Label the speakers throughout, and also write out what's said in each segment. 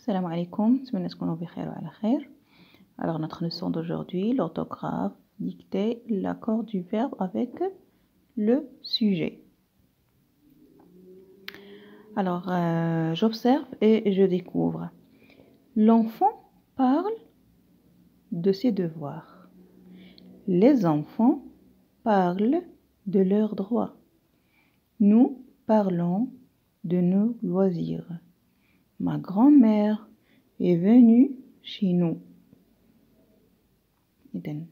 Speaker 1: Salam alaikum, j'espère que vous allez bien. Alors notre leçon d'aujourd'hui, l'orthographe, dictée, l'accord du verbe avec le sujet. Alors j'observe et je découvre. L'enfant parle de ses devoirs. Les enfants parlent de leurs droits. Nous parlons de nos loisirs. Ma grand-mère est venue chez nous. إذن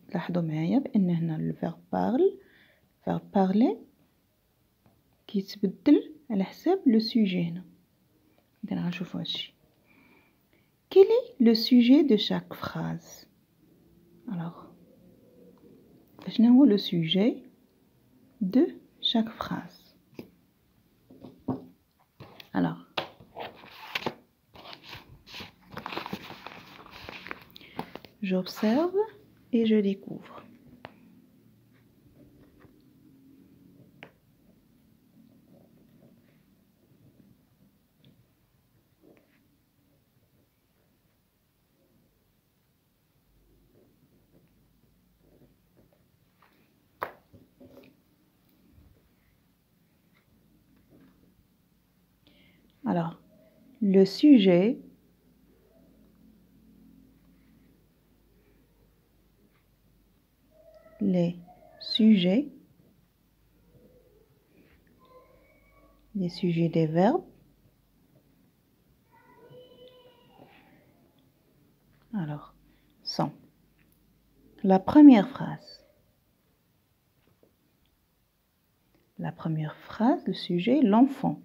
Speaker 1: تلاحظوا معايا بأن هنا الفيرب parler كيتبدل على حساب لو سوجي هنا. إذن غنشوفو هادشي. Quel est le sujet de chaque phrase? Alors, شنو هو le sujet de chaque phrase? Alors, j'observe et je découvre. Alors, le sujet les sujets des verbes. Alors, sont la première phrase. La première phrase, le sujet, l'enfant.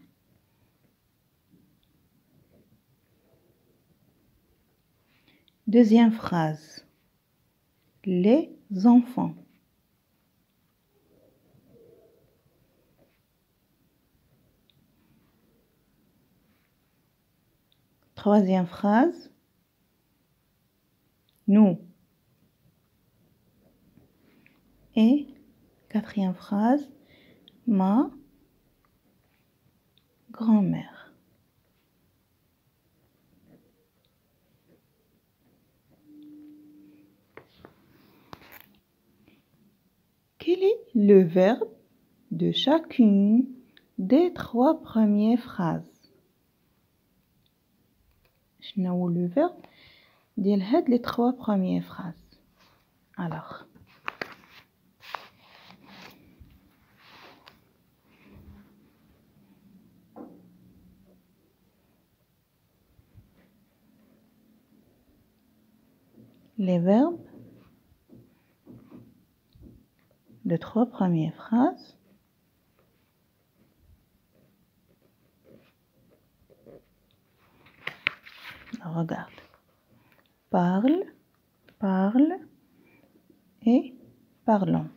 Speaker 1: Deuxième phrase, les enfants. Troisième phrase, nous. Et quatrième phrase, ma grand-mère. Quel est le verbe de chacune des trois premières phrases? شنو هو le verbe ديال هاد les trois premières phrases? Alors, les verbes de trois premières phrases. Regarde. Parle, parle et parlons.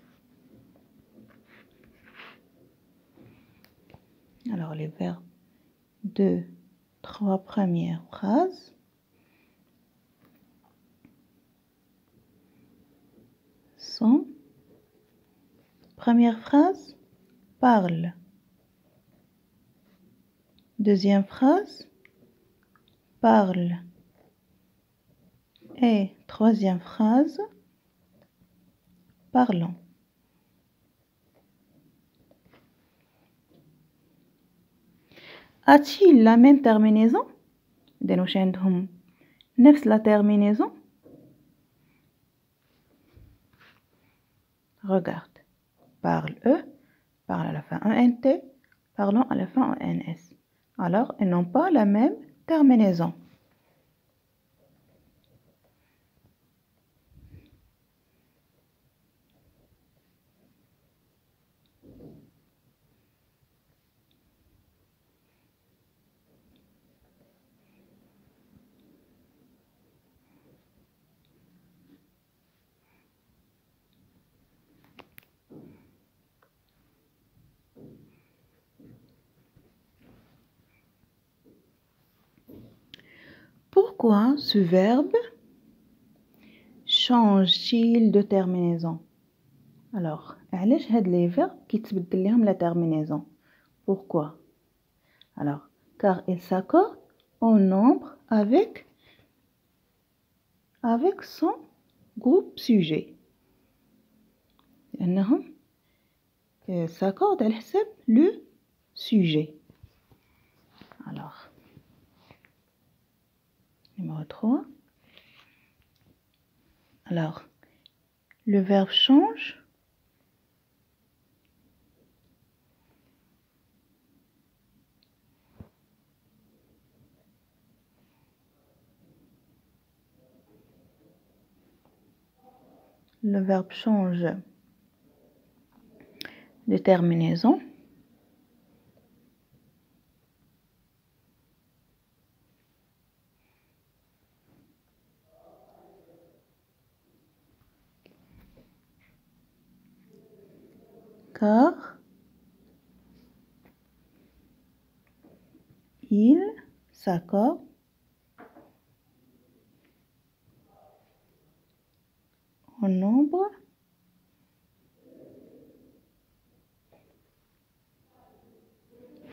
Speaker 1: Alors les verbes de trois premières phrases sont: première phrase, parle. Deuxième phrase, parle. Et troisième phrase, parlons. A-t-il la même terminaison? واش عندهم نفس la terminaison? Regarde. Parle E, parle à la fin ENT, parlons à la fin ENS. Alors, ils n'ont pas la même terminaison. Pourquoi ce verbe change-t-il de terminaison? Alors, علاش هاد les verbes كيتبدل لهم la terminaison? Pourquoi? Alors, car ils s'accordent en nombre avec son groupe sujet. لأنهم s'accordent على حساب le sujet. Alors, numéro 3. Alors, le verbe change. Le verbe change de terminaison. Car il s'accorde en nombre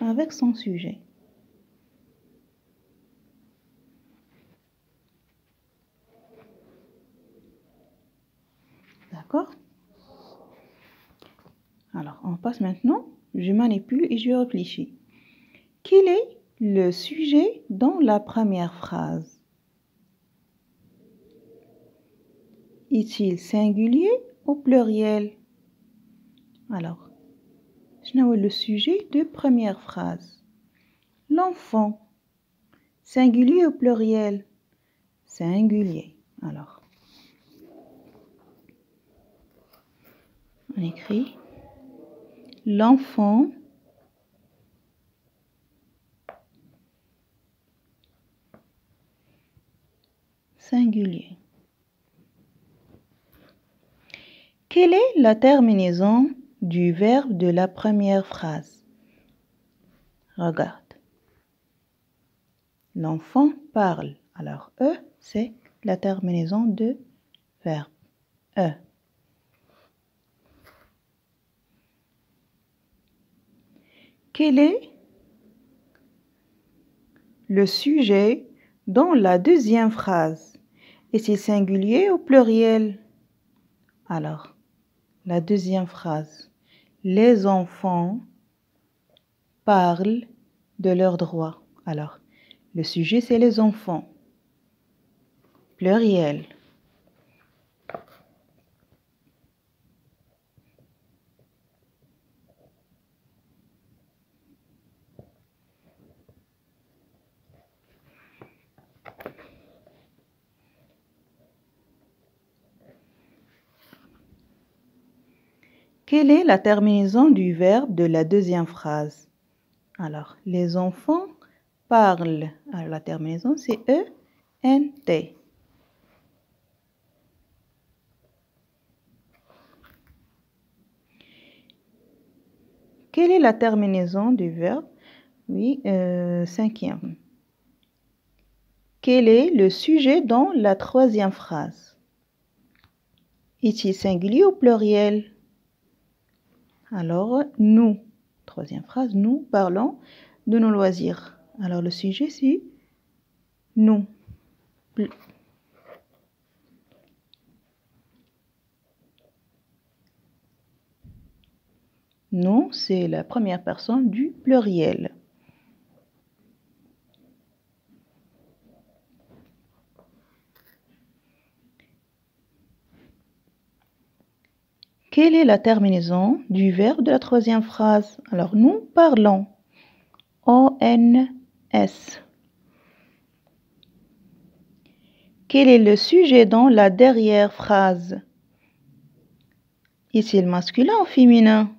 Speaker 1: avec son sujet. D'accord? Alors, on passe maintenant. Je manipule et je réfléchis. Quel est le sujet dans la première phrase? Est-il singulier ou pluriel? Alors, je n'ai le sujet de première phrase. L'enfant. Singulier ou pluriel? Singulier. Alors, on écrit l'enfant singulier. Quelle est la terminaison du verbe de la première phrase? Regarde. L'enfant parle. Alors, E, c'est la terminaison de verbe. E. Quel est le sujet dans la deuxième phrase? Est-il singulier ou pluriel? Alors, la deuxième phrase. Les enfants parlent de leurs droits. Alors, le sujet, c'est les enfants. Pluriel. Quelle est la terminaison du verbe de la deuxième phrase? Alors, les enfants parlent. Alors, la terminaison, c'est E-N-T. Quelle est la terminaison du verbe? Oui, cinquième. Quel est le sujet dans la troisième phrase? Est-il singulier ou pluriel? Alors, nous. Troisième phrase, nous parlons de nos loisirs. Alors, le sujet, c'est nous. Nous, c'est la première personne du pluriel. Quelle est la terminaison du verbe de la troisième phrase? Alors, nous parlons. O-N-S. Quel est le sujet dans la dernière phrase? Est-il masculin ou féminin?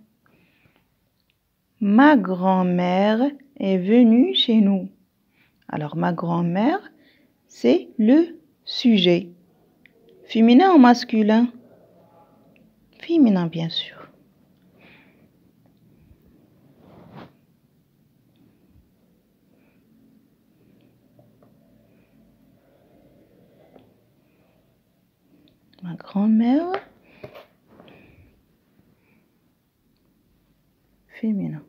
Speaker 1: Ma grand-mère est venue chez nous. Alors, ma grand-mère, c'est le sujet. Féminin ou masculin? Féminin, bien sûr. Ma grand-mère, féminin.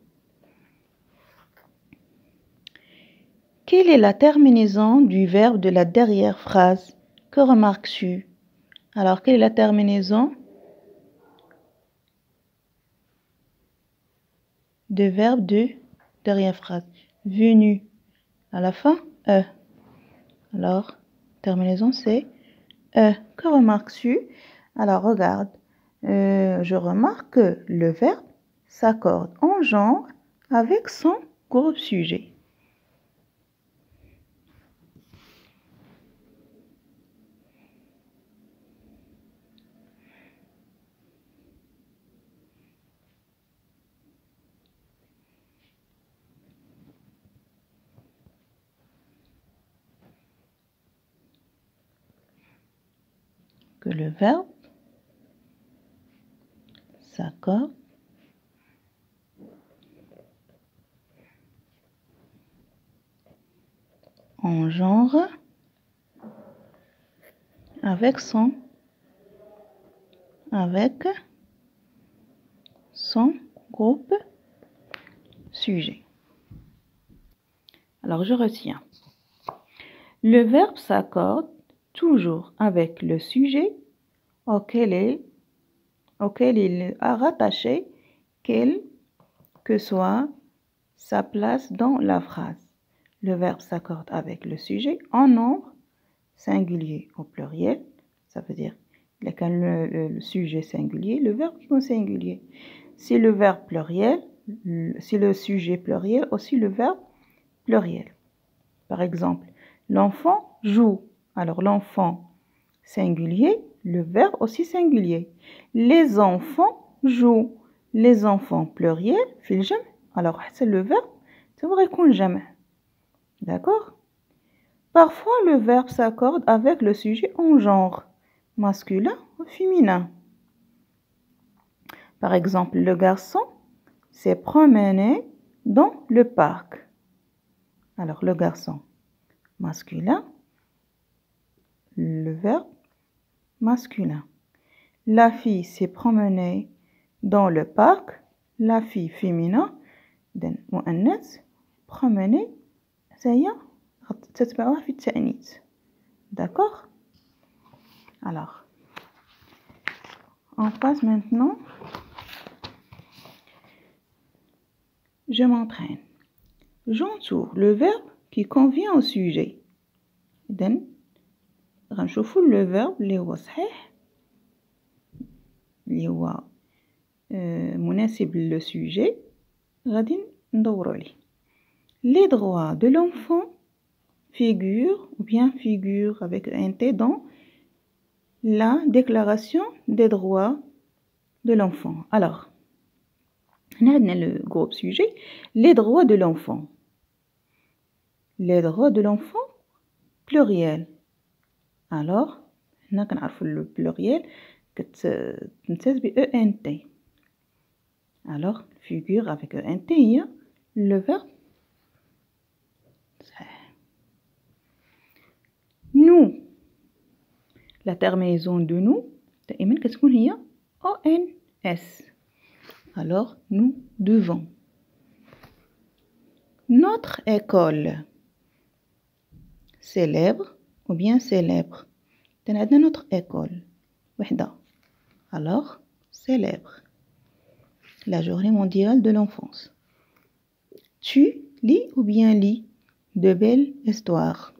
Speaker 1: Quel Quelle est la terminaison du verbe de la dernière phrase? Que remarques-tu? Alors, quelle est la terminaison du verbe de dernière phrase? Venu. À la fin, e. Alors, terminaison, c'est e. Que remarques-tu? Alors, regarde. Je remarque que le verbe s'accorde en genre avec son groupe sujet. Que le verbe s'accorde en genre avec son groupe sujet. Alors, je retiens. Le verbe s'accorde toujours avec le sujet auquel il a rattaché, quelle que soit sa place dans la phrase. Le verbe s'accorde avec le sujet en nombre singulier au pluriel. Ça veut dire le sujet singulier, le verbe qui est singulier. Si le verbe pluriel, si le sujet pluriel, aussi le verbe pluriel. Par exemple, l'enfant joue. Alors l'enfant singulier, le verbe aussi singulier. Les enfants jouent. Les enfants pluriel, في الجمع. Alors c'est le verbe, ça va répondre jamais. D'accord? Parfois le verbe s'accorde avec le sujet en genre, masculin ou féminin. Par exemple, le garçon s'est promené dans le parc. Alors le garçon masculin, le verbe masculin. La fille s'est promenée dans le parc. La fille féminin, مؤنث, promenée, هي تتبعها في التأنيث. D'accord? Alors, on passe maintenant. Je m'entraîne. J'entoure le verbe qui convient au sujet. إذن غنشوفوا le verbe اللي هو صحيح اللي هو مناسب للسوجي غادي ندورو عليه. Les droits de l'enfant figurent ou bien figurent avec un T dans la déclaration des droits de l'enfant. Alors, on a le groupe sujet, les droits de l'enfant. Les droits de l'enfant, pluriel. Alors, on a le pluriel كتمتاز ب ENT. Alors, figure avec ENT, il y a le verbe. Nous. La terminaison de nous, دائما كتكون هي ONS. Alors, nous devons. Notre école. Célèbre ou bien célèbre. تنعدنا notre école. وحدة. Alors, célèbre. La journée mondiale de l'enfance. Tu lis ou bien lis de belles histoires.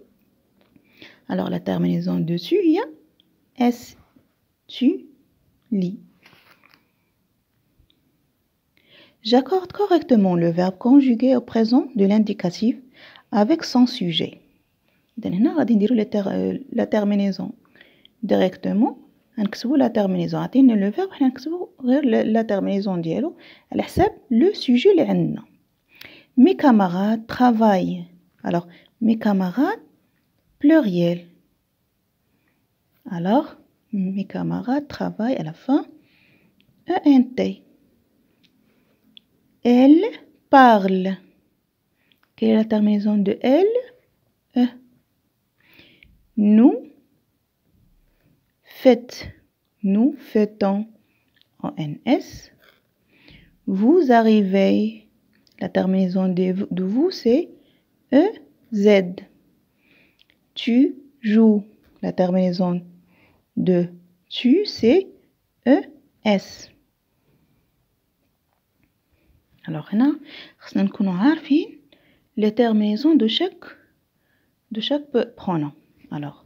Speaker 1: Alors, la terminaison dessus, il y a S. Tu lis. J'accorde correctement le verbe conjugué au présent de l'indicatif avec son sujet. Donc, هنا غادي نديرو la terminaison directement. نكتبو la terminaison. عطينا le verbe حنا نكتبو غير la terminaison ديالو على حساب le sujet اللي عندنا. Mes camarades travaillent. Alors, mes camarades, pluriel. Alors, mes camarades travaillent à la fin, ENT. Elle parle. Quelle est la terminaison de elle? E. Nous faites. Nous fêtons. ONS. Vous arrivez. La terminaison de vous, c'est Z. Tu joues. La terminaison de tu, c'est ES. Alors, هنا خصنا نكونوا عارفين les terminaisons de chaque pronom. Alors,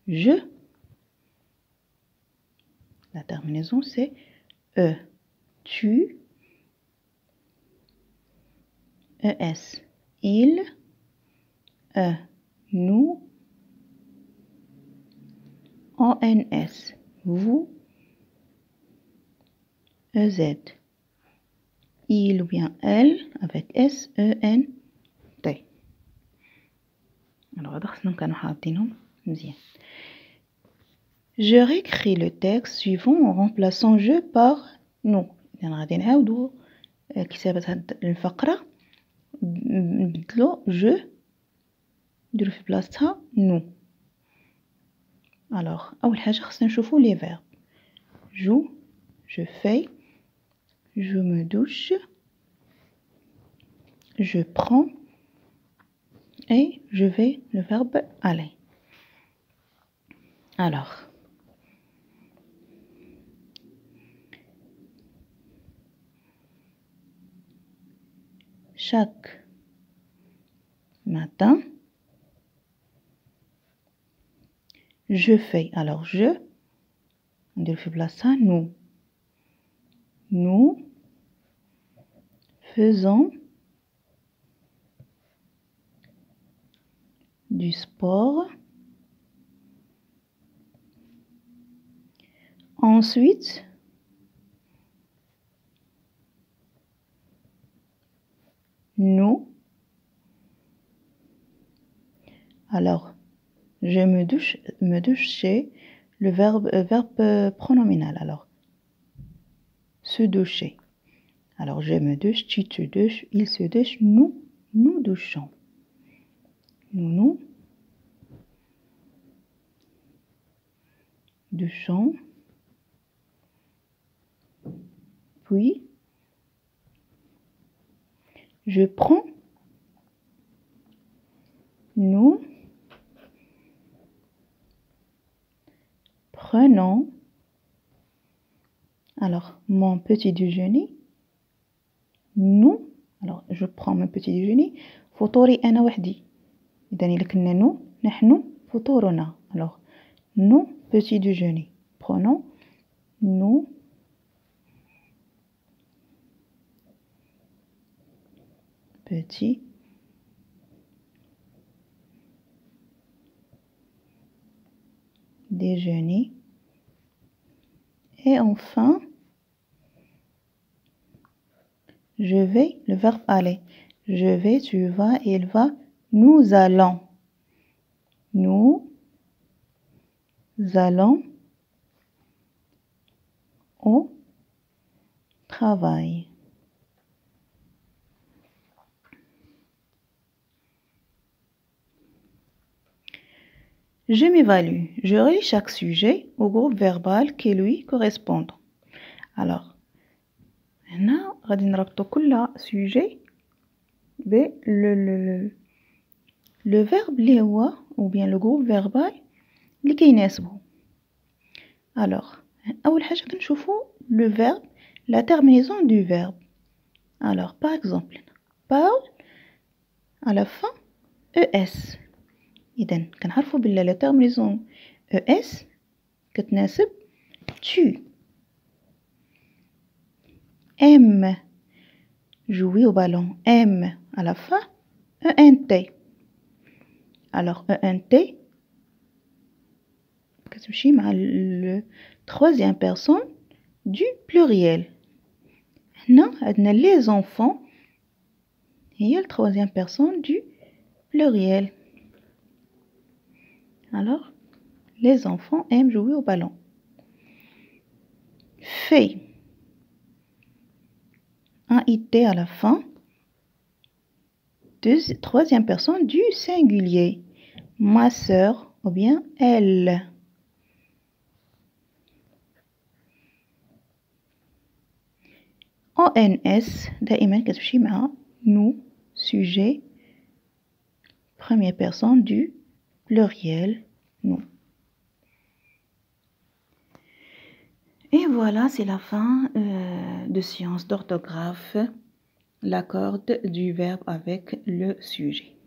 Speaker 1: je, la terminaison c'est E. Tu, ES. Il, E. Nous, ONS. Vous, EZ. Il ou bien elle avec SENT. Alors, je réécris le texte suivant en remplaçant je par nous. غادي نعاودو كتابة هاد الفقرة نبدلو je نديرو في بلاصتها nous. Alors, أول حاجة خصنا نشوفو les verbes. joue, je fais, je me douche, je prends et je vais, le verbe aller. Alors, chaque matin, je fais. Alors, je, on dit ça, nous faisons du sport. Ensuite, nous. Alors, je me douche, c'est le verbe pronominal. Alors, se doucher. Alors, je me douche, tu te douches, il se douche, nous douchons. Nous douchons. Puis, je prends. Nous prenons. Alors, mon petit déjeuner. Nous. Alors, je prends mon petit déjeuner. فطوري أنا وحدي. إذا إلا كنا نحن فطورنا. Alors, nous petit déjeuner. Prenons. Nous petit déjeuner. Et enfin, je vais, le verbe aller. Je vais, tu vas, il va, nous allons. Nous allons au travail. Je m'évalue. Je relie chaque sujet au groupe verbal qui lui correspond. Alors, هنا غادي نربطو كل sujet ب le verbe اللي هو ou bien le groupe verbal اللي كيناسبو. Alors, أول حاجة كنشوفو le verbe, la terminaison du verbe. Alors, par exemple, parle à la fin ES. إذا كنعرفو بلي la terminaison ES كتناسب tu. Aime jouer au ballon. Aime à la fin ENT. Alors ENT كتمشي مع le troisième personne du pluriel. هنا عندنا les enfants هي la troisième personne du pluriel. Alors les enfants aiment jouer au ballon. Fait un IT à la fin, troisième personne du singulier. Ma sœur ou bien elle. ONS دائما كتمشي مع nous, sujet, première personne du pluriel nous. Et voilà, c'est la fin de séance d'orthographe, l'accord du verbe avec le sujet.